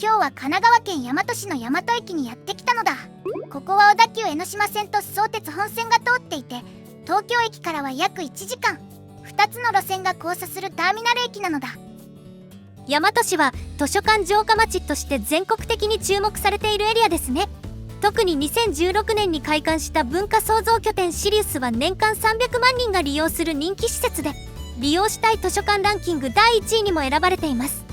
今日は神奈川県大和市の大和駅にやってきたのだ。ここは小田急江ノ島線と相鉄本線が通っていて、東京駅からは約1時間、2つの路線が交差するターミナル駅なのだ。大和市は図書館城下町として全国的に注目されているエリアですね。特に2016年に開館した文化創造拠点シリウスは年間300万人が利用する人気施設で、利用したい図書館ランキング第1位にも選ばれています。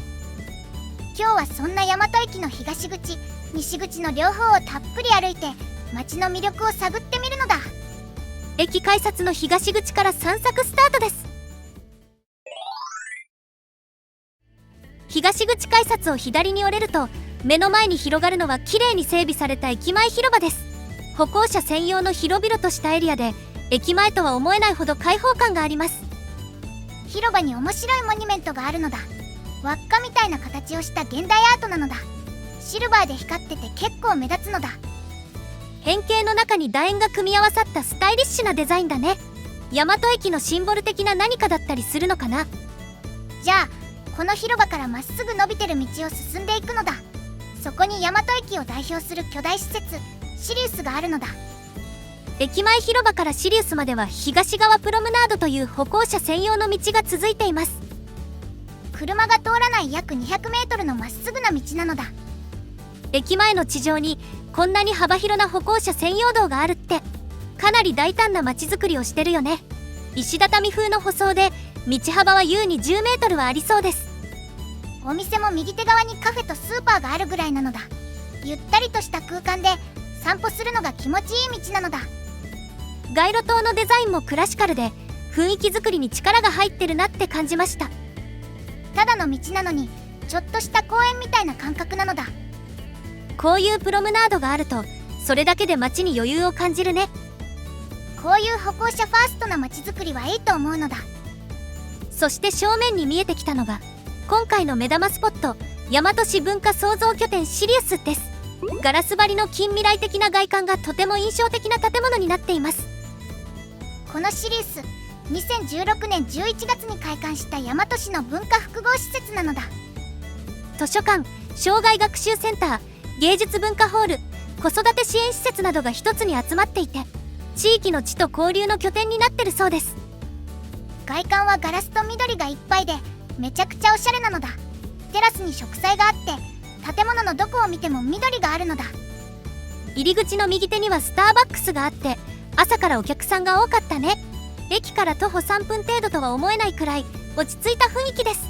今日はそんな大和駅の東口、西口の両方をたっぷり歩いて街の魅力を探ってみるのだ。駅改札の東口から散策スタートです。東口改札を左に折れると、目の前に広がるのはきれいに整備された駅前広場です。歩行者専用の広々としたエリアで、駅前とは思えないほど開放感があります。広場に面白いモニュメントがあるのだ。輪っかみたいな形をした現代アートなのだ。シルバーで光ってて結構目立つのだ。変形の中に楕円が組み合わさったスタイリッシュなデザインだね。大和駅のシンボル的な何かだったりするのかな。じゃあこの広場からまっすぐ伸びてる道を進んでいくのだ。そこに大和駅を代表する巨大施設シリウスがあるのだ。駅前広場からシリウスまでは東側プロムナードという歩行者専用の道が続いています。車が通らない約200メートルのまっすぐな道なのだ。駅前の地上にこんなに幅広な歩行者専用道があるって、かなり大胆な街づくりをしてるよね。石畳風の舗装で道幅は優に10メートルはありそうです。お店も右手側にカフェとスーパーがあるぐらいなのだ。ゆったりとした空間で散歩するのが気持ちいい道なのだ。街路灯のデザインもクラシカルで、雰囲気作りに力が入ってるなって感じました。ただの道なのにちょっとした公園みたいな感覚なのだ。こういうプロムナードがあると、それだけで街に余裕を感じるね。こういう歩行者ファーストな街づくりはいいと思うのだ。そして正面に見えてきたのが今回の目玉スポット、大和市文化創造拠点シリウスです。ガラス張りの近未来的な外観がとても印象的な建物になっています。このシリウス、2016年11月に開館した大和市の文化複合施設なのだ。図書館、障害学習センター、芸術文化ホール、子育て支援施設などが一つに集まっていて、地域の地と交流の拠点になってるそうです。外観はガラスと緑がいっぱいでめちゃくちゃおしゃれなのだ。テラスに植栽があって建物のどこを見ても緑があるのだ。入り口の右手にはスターバックスがあって、朝からお客さんが多かったね。駅から徒歩3分程度とは思えないくらい落ち着いた雰囲気です。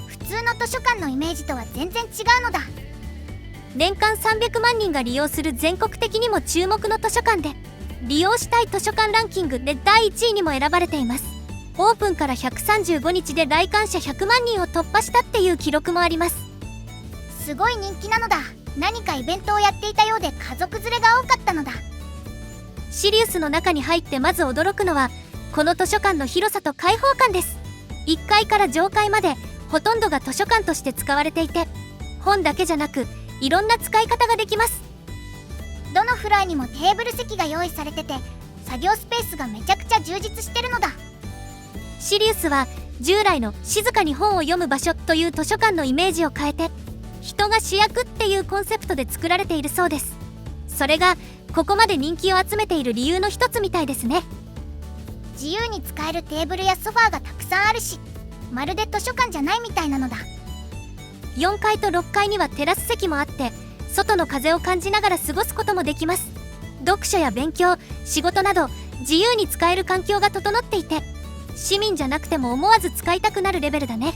普通の図書館のイメージとは全然違うのだ。年間300万人が利用する全国的にも注目の図書館で、利用したい図書館ランキングで第1位にも選ばれています。オープンから135日で来館者100万人を突破したっていう記録もあります。すごい人気なのだ。何かイベントをやっていたようで家族連れが多かったのだ。シリウスの中に入ってまず驚くのは、この図書館の広さと開放感です。1階から上階までほとんどが図書館として使われていて、本だけじゃなくいろんな使い方ができます。どのフロアにもテーブル席が用意されてて、作業スペースがめちゃくちゃ充実してるのだ。シリウスは従来の静かに本を読む場所という図書館のイメージを変えて、人が主役っていうコンセプトで作られているそうです。それがここまで人気を集めている理由の一つみたいですね。自由に使えるテーブルやソファーがたくさんあるし、まるで図書館じゃないみたいなのだ。4階と6階にはテラス席もあって、外の風を感じながら過ごすこともできます。読書や勉強、仕事など自由に使える環境が整っていて、市民じゃなくても思わず使いたくなるレベルだね。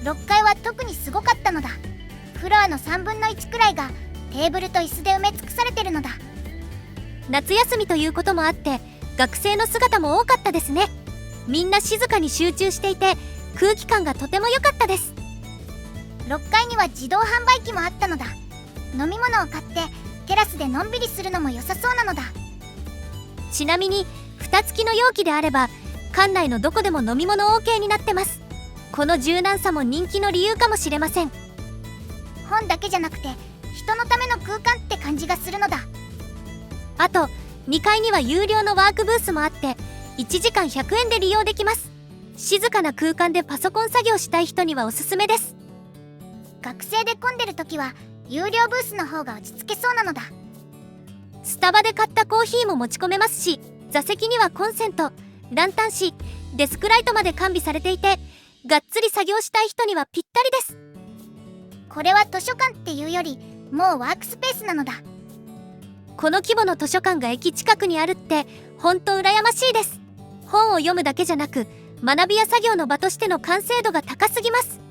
6階は特にすごかったのだ。フロアの3分の1くらいがテーブルと椅子で埋め尽くされてるのだ。夏休みということもあって学生の姿も多かったですね。みんな静かに集中していて空気感がとても良かったです。6階には自動販売機もあったのだ。飲み物を買ってテラスでのんびりするのも良さそうなのだ。ちなみに蓋付きの容器であれば館内のどこでも飲み物 OK になってます。この柔軟さも人気の理由かもしれません。本だけじゃなくて人のための空間って感じがするのだ。あと2階には有料のワークブースもあって1時間100円で利用できます。静かな空間でパソコン作業したい人にはおすすめです。学生で混んでる時は有料ブースの方が落ち着けそうなのだ。スタバで買ったコーヒーも持ち込めますし、座席にはコンセント、ランタン紙、デスクライトまで完備されていて、がっつり作業したい人にはぴったりです。これは図書館っていうよりもうワークスペースなのだ。この規模の図書館が駅近くにあるって本当羨ましいです。本を読むだけじゃなく、学びや作業の場としての完成度が高すぎます。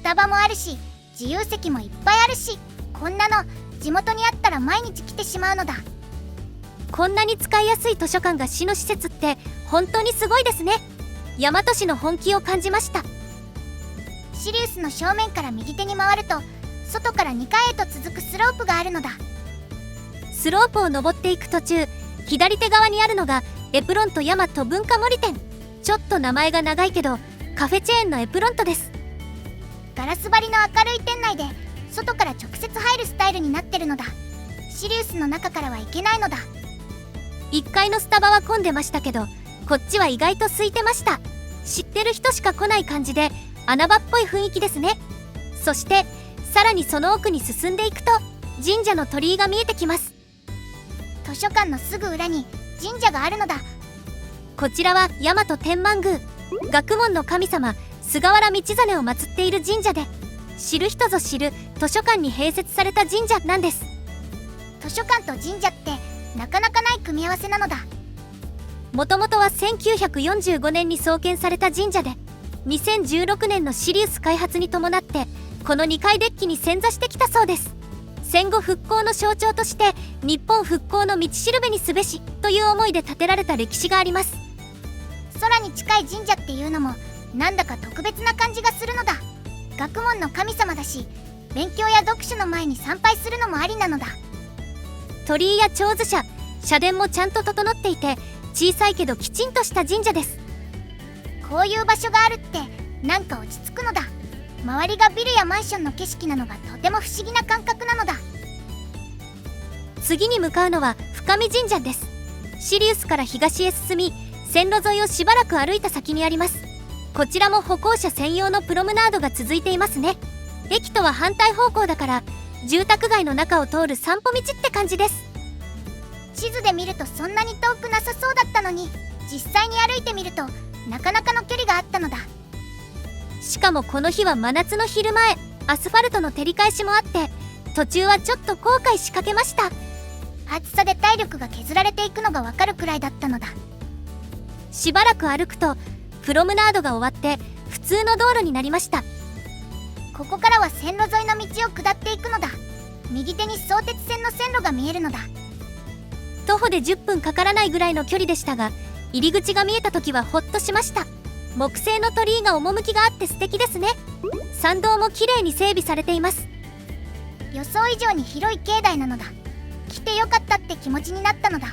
スタバもあるし、自由席もいっぱいあるし、こんなの地元にあったら毎日来てしまうのだ。こんなに使いやすい図書館が市の施設って本当にすごいですね。大和市の本気を感じました。シリウスの正面から右手に回ると、外から2階へと続くスロープがあるのだ。スロープを登っていく途中、左手側にあるのがエプロント大和文化森店。ちょっと名前が長いけどカフェチェーンのエプロントです。ガラス張りの明るい店内で外から直接入るスタイルになってるのだ。シリウスの中からは行けないのだ。1階のスタバは混んでましたけど、こっちは意外と空いてました。知ってる人しか来ない感じで穴場っぽい雰囲気ですね。そしてさらにその奥に進んでいくと神社の鳥居が見えてきます。図書館のすぐ裏に神社があるのだ。こちらは大和天満宮、学問の神様菅原道真を祀っている神社で、知る人ぞ知る図書館に併設された神社なんです。図書館と神社ってなかなかない組み合わせなのだ。もともとは1945年に創建された神社で、2016年のシリウス開発に伴ってこの2階デッキに遷座してきたそうです。戦後復興の象徴として日本復興の道しるべにすべしという思いで建てられた歴史があります。空に近い神社っていうのもなんだか特別な感じがするのだ。学問の神様だし、勉強や読書の前に参拝するのもありなのだ。鳥居や手水舎、社殿もちゃんと整っていて、小さいけどきちんとした神社です。こういう場所があるってなんか落ち着くのだ。周りがビルやマンションの景色なのがとても不思議な感覚なのだ。次に向かうのは深見神社です。シリウスから東へ進み、線路沿いをしばらく歩いた先にあります。こちらも歩行者専用のプロムナードが続いていますね。駅とは反対方向だから住宅街の中を通る散歩道って感じです。地図で見るとそんなに遠くなさそうだったのに、実際に歩いてみるとなかなかの距離があったのだ。しかもこの日は真夏の昼前、アスファルトの照り返しもあって途中はちょっと後悔しかけました。暑さで体力が削られていくのがわかるくらいだったのだ。しばらく歩くとプロムナードが終わって普通の道路になりました。ここからは線路沿いの道を下っていくのだ。右手に相鉄線の線路が見えるのだ。徒歩で10分かからないぐらいの距離でしたが、入り口が見えた時はホッとしました。木製の鳥居が趣があって素敵ですね。参道も綺麗に整備されています。予想以上に広い境内なのだ。来てよかったって気持ちになったのだ。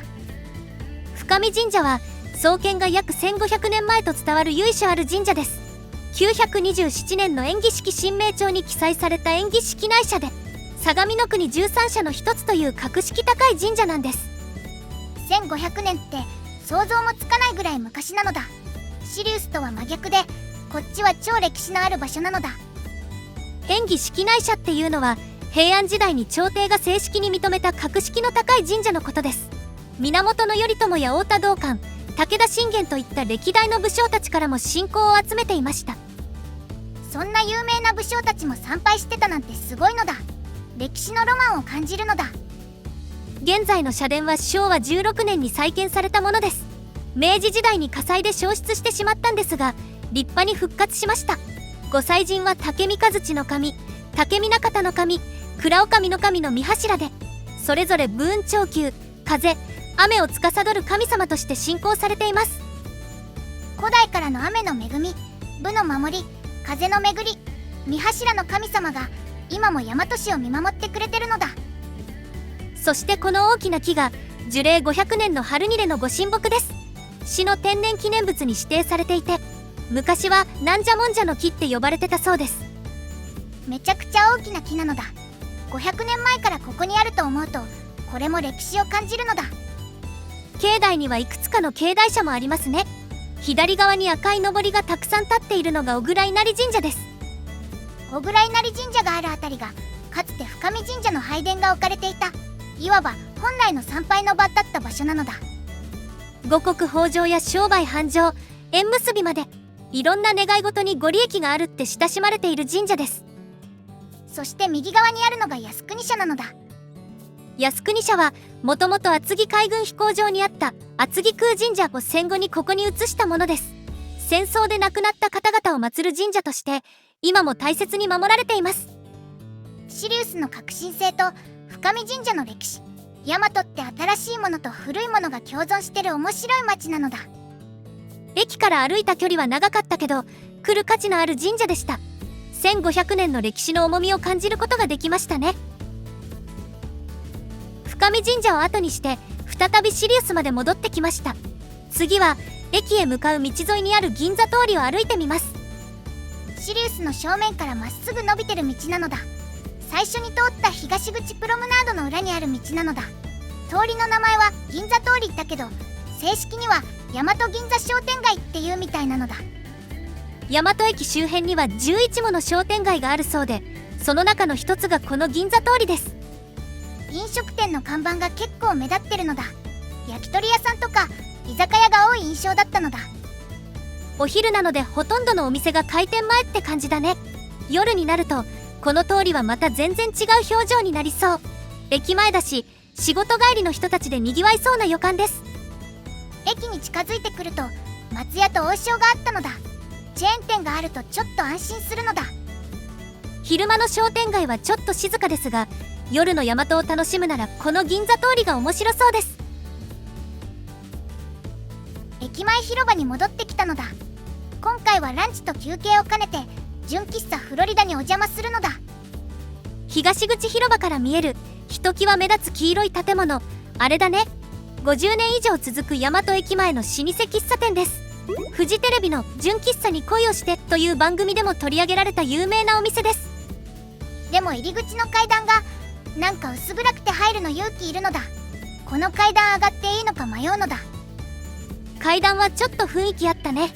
深見神社は創建が約1500年前と伝わる由緒ある神社です。927年の縁起式神明帳に記載された縁起式内社で、相模国13社の一つという格式高い神社なんです。1500年って想像もつかないぐらい昔なのだ。シリウスとは真逆で、こっちは超歴史のある場所なのだ。縁起式内社っていうのは平安時代に朝廷が正式に認めた格式の高い神社のことです。源頼朝や太田道灌、武田信玄といった歴代の武将たちからも信仰を集めていました。そんな有名な武将たちも参拝してたなんてすごいのだ。歴史のロマンを感じるのだ。現在の社殿は昭和16年に再建されたものです。明治時代に火災で焼失してしまったんですが、立派に復活しました。ご祭神は竹見和地の神、竹見中田の神、倉女将の神の御柱で、それぞれ武運長久、風、雨を司る神様として信仰されています。古代からの雨の恵み、武の守り、風の巡り、御柱の神様が今も大和市を見守ってくれてるのだ。そしてこの大きな木が樹齢500年の春ニレのご神木です。市の天然記念物に指定されていて、昔はなんじゃもんじゃの木って呼ばれてたそうです。めちゃくちゃ大きな木なのだ。500年前からここにあると思うと、これも歴史を感じるのだ。境内にはいくつかの境内社もありますね。左側に赤いのぼりがたくさん立っているのが小倉稲荷神社です。小倉稲荷神社があるあたりがかつて深見神社の拝殿が置かれていた、いわば本来の参拝の場だった場所なのだ。五穀豊穣や商売繁盛、縁結びまでいろんな願い事にご利益があるって親しまれている神社です。そして右側にあるのが靖国社なのだ。靖国社はもともと厚木海軍飛行場にあった厚木空神社を戦後にここに移したものです。戦争で亡くなった方々を祀る神社として今も大切に守られています。シリウスの革新性と深見神社の歴史、大和って新しいものと古いものが共存してる面白い町なのだ。駅から歩いた距離は長かったけど来る価値のある神社でした。1500年の歴史の重みを感じることができましたね。深見神社を後にして再びシリウスまで戻ってきました。次は駅へ向かう道沿いにある銀座通りを歩いてみます。シリウスの正面からまっすぐ伸びてる道なのだ。最初に通った東口プロムナードの裏にある道なのだ。通りの名前は銀座通りだけど正式には大和銀座商店街っていうみたいなのだ。大和駅周辺には11もの商店街があるそうで、その中の一つがこの銀座通りです。飲食店の看板が結構目立ってるのだ。焼き鳥屋さんとか居酒屋が多い印象だったのだ。お昼なのでほとんどのお店が開店前って感じだね。夜になるとこの通りはまた全然違う表情になりそう。駅前だし仕事帰りの人たちでにぎわいそうな予感です。駅に近づいてくると松屋と王将があったのだ。チェーン店があるとちょっと安心するのだ。昼間の商店街はちょっと静かですが、夜の大和を楽しむならこの銀座通りが面白そうです。駅前広場に戻ってきたのだ。今回はランチと休憩を兼ねて純喫茶フロリダにお邪魔するのだ。東口広場から見えるひときわ目立つ黄色い建物、あれだね。50年以上続く大和駅前の老舗喫茶店です。フジテレビの「純喫茶に恋をして」という番組でも取り上げられた有名なお店です。でも入り口の階段がなんか薄暗くて入るの勇気いるのだ。この階段上がっていいのか迷うのだ。階段はちょっと雰囲気あったね。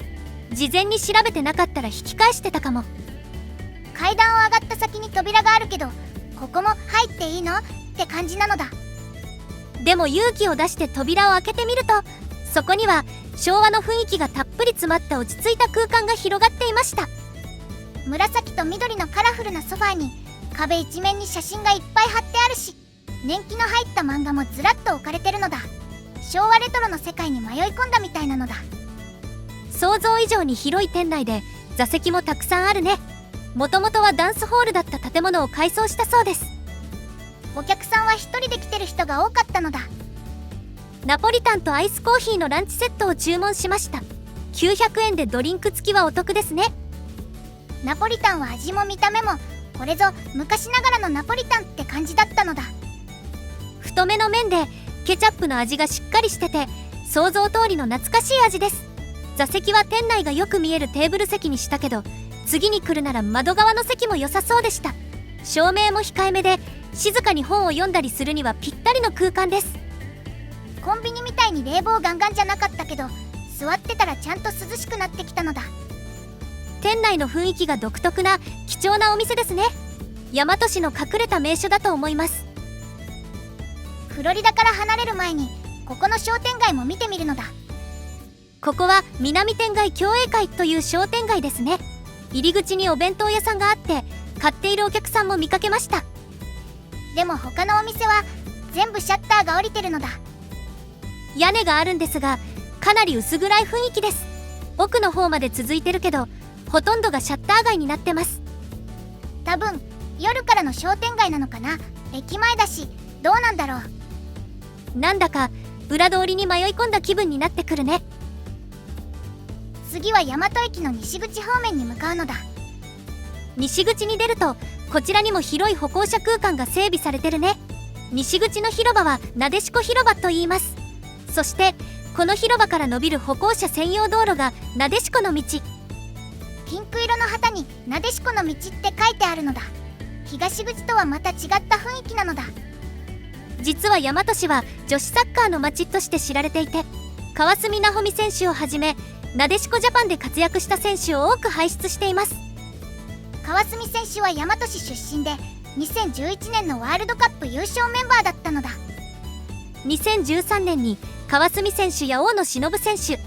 事前に調べてなかったら引き返してたかも。階段を上がった先に扉があるけどここも入っていいのって感じなのだ。でも勇気を出して扉を開けてみると、そこには昭和の雰囲気がたっぷり詰まった落ち着いた空間が広がっていました。紫と緑のカラフルなソファーに壁一面に写真がいっぱい貼ってあるし、年季の入った漫画もずらっと置かれてるのだ。昭和レトロの世界に迷い込んだみたいなのだ。想像以上に広い店内で座席もたくさんあるね。もともとはダンスホールだった建物を改装したそうです。お客さんは一人で来てる人が多かったのだ。ナポリタンとアイスコーヒーのランチセットを注文しました。900円でドリンク付きはお得ですね。ナポリタンは味も見た目もこれぞ昔ながらのナポリタンって感じだったのだ。太めの麺でケチャップの味がしっかりしてて想像通りの懐かしい味です。座席は店内がよく見えるテーブル席にしたけど、次に来るなら窓側の席も良さそうでした。照明も控えめで静かに本を読んだりするにはぴったりの空間です。コンビニみたいに冷房ガンガンじゃなかったけど座ってたらちゃんと涼しくなってきたのだ。店内の雰囲気が独特な貴重なお店ですね。大和市の隠れた名所だと思います。フロリダから離れる前にここの商店街も見てみるのだ。ここは南店街共栄会という商店街ですね。入り口にお弁当屋さんがあって買っているお客さんも見かけました。でも他のお店は全部シャッターが下りてるのだ。屋根があるんですがかなり薄暗い雰囲気です。奥の方まで続いてるけどほとんどがシャッター街になってます。多分夜からの商店街なのかな。駅前だしどうなんだろう。なんだか裏通りに迷い込んだ気分になってくるね。次は大和駅の西口方面に向かうのだ。西口に出るとこちらにも広い歩行者空間が整備されてるね。西口の広場はなでしこ広場と言います。そしてこの広場から伸びる歩行者専用道路がなでしこの道。ピンク色の旗になでしこの道って書いてあるのだ。東口とはまた違った雰囲気なのだ。実は大和市は女子サッカーの街として知られていて、川澄奈穂美選手をはじめなでしこジャパンで活躍した選手を多く輩出しています。川澄選手は大和市出身で2011年のワールドカップ優勝メンバーだったのだ。2013年に川澄選手や大野忍選手、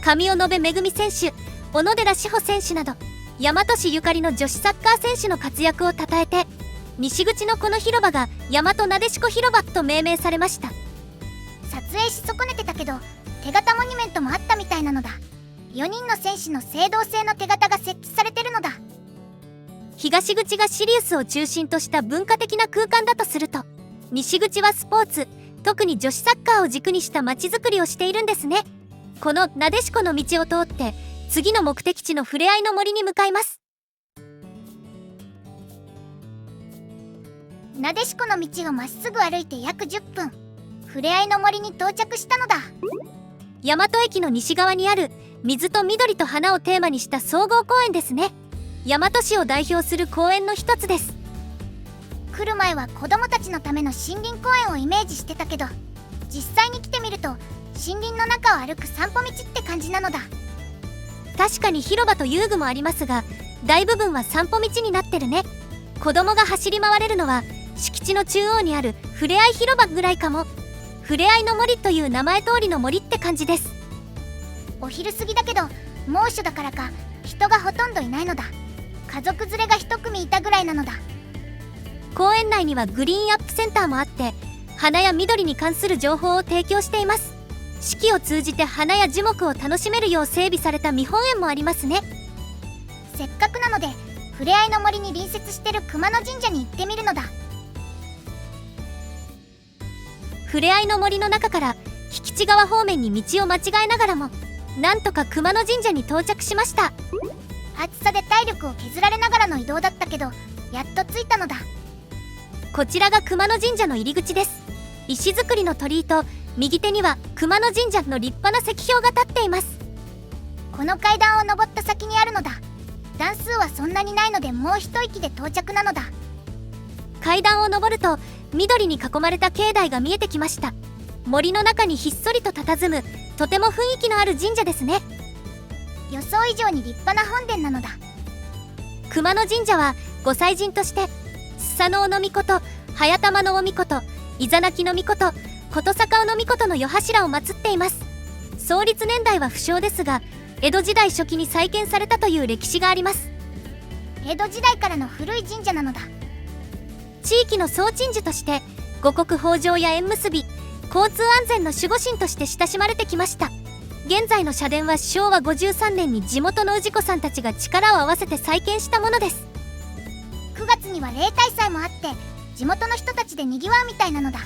神尾延恵選手、小野寺志保選手など大和市ゆかりの女子サッカー選手の活躍をたたえて、西口のこの広場が大和なでしこ広場と命名されました。撮影し損ねてたけど手形モニュメントもあったみたいなのだ。4人の選手の青銅製の手形が設置されてるのだ。東口がシリウスを中心とした文化的な空間だとすると、西口はスポーツ、特に女子サッカーを軸にした街づくりをしているんですね。このなでしこの道を通って次の目的地のふれあいの森に向かいます。なでしこの道をまっすぐ歩いて約10分、ふれあいの森に到着したのだ。大和駅の西側にある水と緑と花をテーマにした総合公園ですね。大和市を代表する公園の一つです。来る前は子どもたちのための森林公園をイメージしてたけど、実際に来てみると森林の中を歩く散歩道って感じなのだ。確かに広場と遊具もありますが、大部分は散歩道になってるね。子供が走り回れるのは敷地の中央にあるふれあい広場ぐらいかも。ふれあいの森という名前通りの森って感じです。お昼過ぎだけど猛暑だからか人がほとんどいないのだ。家族連れが一組いたぐらいなのだ。公園内にはグリーンアップセンターもあって、花や緑に関する情報を提供しています。四季を通じて花や樹木を楽しめるよう整備された見本園もありますね。せっかくなのでふれあいの森に隣接してる熊野神社に行ってみるのだ。ふれあいの森の中から引地川方面に道を間違えながらもなんとか熊野神社に到着しました。暑さで体力を削られながらの移動だったけどやっと着いたのだ。こちらが熊野神社の入り口です。石造りの鳥居と右手には熊野神社の立派な石標が立っています。この階段を登った先にあるのだ。段数はそんなにないのでもう一息で到着なのだ。階段を登ると緑に囲まれた境内が見えてきました。森の中にひっそりと佇むとても雰囲気のある神社ですね。予想以上に立派な本殿なのだ。熊野神社はご祭神としてスサノオノミコト、早玉のおみこと、イザナキのみこと、琴坂尾のみことの夜柱を祀っています。創立年代は不詳ですが、江戸時代初期に再建されたという歴史があります。江戸時代からの古い神社なのだ。地域の総鎮守として五穀豊穣や縁結び、交通安全の守護神として親しまれてきました。現在の社殿は昭和53年に地元の氏子さんたちが力を合わせて再建したものです。9月には例大祭もあって地元の人たちでにぎわうみたいなのだ。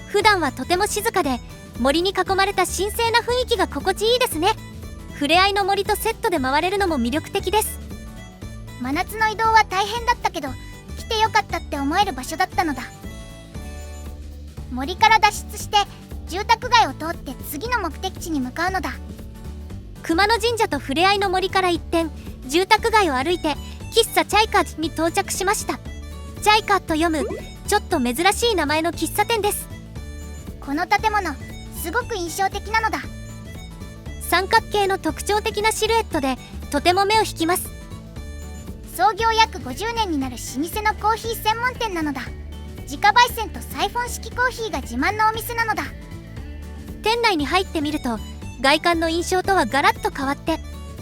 普段はとても静かで森に囲まれた神聖な雰囲気が心地いいですね。ふれあいの森とセットで回れるのも魅力的です。真夏の移動は大変だったけど来てよかったって思える場所だったのだ。森から脱出して住宅街を通って次の目的地に向かうのだ。熊野神社とふれあいの森から一転住宅街を歩いて喫茶チャイカに到着しました。チャイカと読むちょっと珍しい名前の喫茶店です。この建物すごく印象的なのだ。三角形の特徴的なシルエットでとても目を引きます。創業約50年になる老舗のコーヒー専門店なのだ。自家焙煎とサイフォン式コーヒーが自慢のお店なのだ。店内に入ってみると外観の印象とはガラッと変わって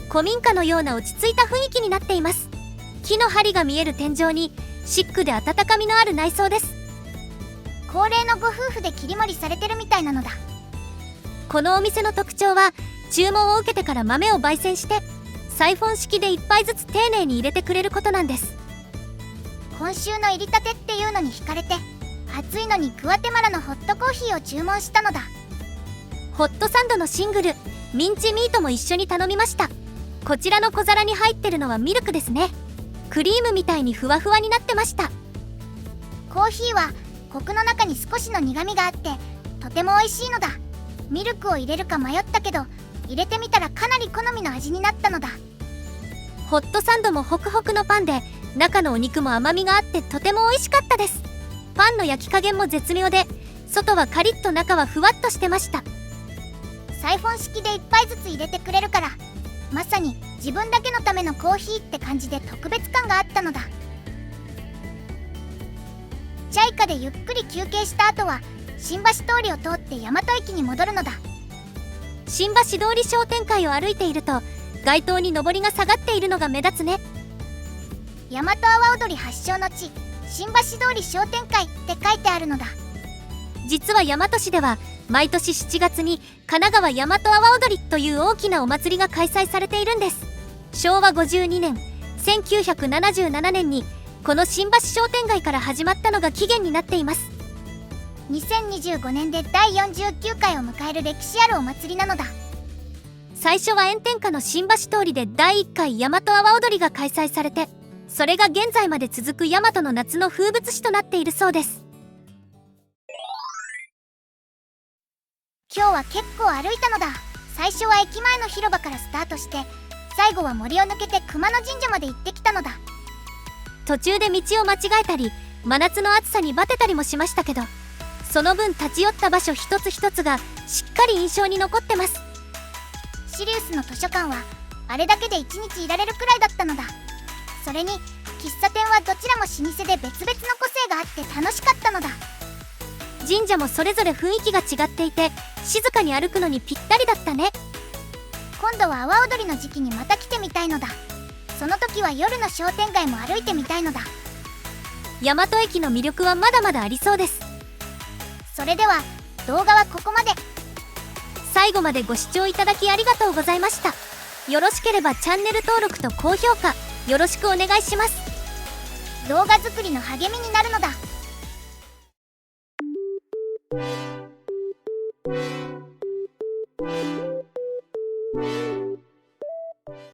古民家のような落ち着いた雰囲気になっています。木の梁が見える天井にシックで温かみのある内装です。高齢のご夫婦で切り盛りされてるみたいなのだ。このお店の特徴は注文を受けてから豆を焙煎してサイフォン式で1杯ずつ丁寧に入れてくれることなんです。今週の入りたてっていうのに惹かれて暑いのにグアテマラのホットコーヒーを注文したのだ。ホットサンドのシングルミンチミートも一緒に頼みました。こちらの小皿に入ってるのはミルクですね。クリームみたいにふわふわになってました。コーヒーはコクの中に少しの苦みがあってとても美味しいのだ。ミルクを入れるか迷ったけど入れてみたらかなり好みの味になったのだ。ホットサンドもホクホクのパンで中のお肉も甘みがあってとても美味しかったです。パンの焼き加減も絶妙で外はカリッと中はふわっとしてました。サイフォン式で1杯ずつ入れてくれるからまさに自分だけのためのコーヒーって感じで特別感があったのだ。チャイカでゆっくり休憩した後は新橋通りを通って大和駅に戻るのだ。新橋通り商店街を歩いていると街灯に上りが下がっているのが目立つね。大和阿波踊り発祥の地、新橋通り商店会って書いてあるのだ。実は大和市では毎年7月に神奈川大和阿波踊りという大きなお祭りが開催されているんです。昭和52年1977年にこの新橋商店街から始まったのが起源になっています。2025年で第49回を迎える歴史あるお祭りなのだ。最初は炎天下の新橋通りで第1回大和阿波踊りが開催されて、それが現在まで続く大和の夏の風物詩となっているそうです。今日は結構歩いたのだ。最初は駅前の広場からスタートして最後は森を抜けて熊野神社まで行ってきたのだ。途中で道を間違えたり真夏の暑さにバテたりもしましたけど、その分立ち寄った場所一つ一つがしっかり印象に残ってます。シリウスの図書館はあれだけで1日いられるくらいだったのだ。それに喫茶店はどちらも老舗で別々の個性があって楽しかったのだ。神社もそれぞれ雰囲気が違っていて静かに歩くのにぴったりだったね。今度は阿波踊りの時期にまた来てみたいのだ。その時は夜の商店街も歩いてみたいのだ。大和駅の魅力はまだまだありそうです。それでは動画はここまで。最後までご視聴いただきありがとうございました。よろしければチャンネル登録と高評価よろしくお願いします。動画作りの励みになるのだ。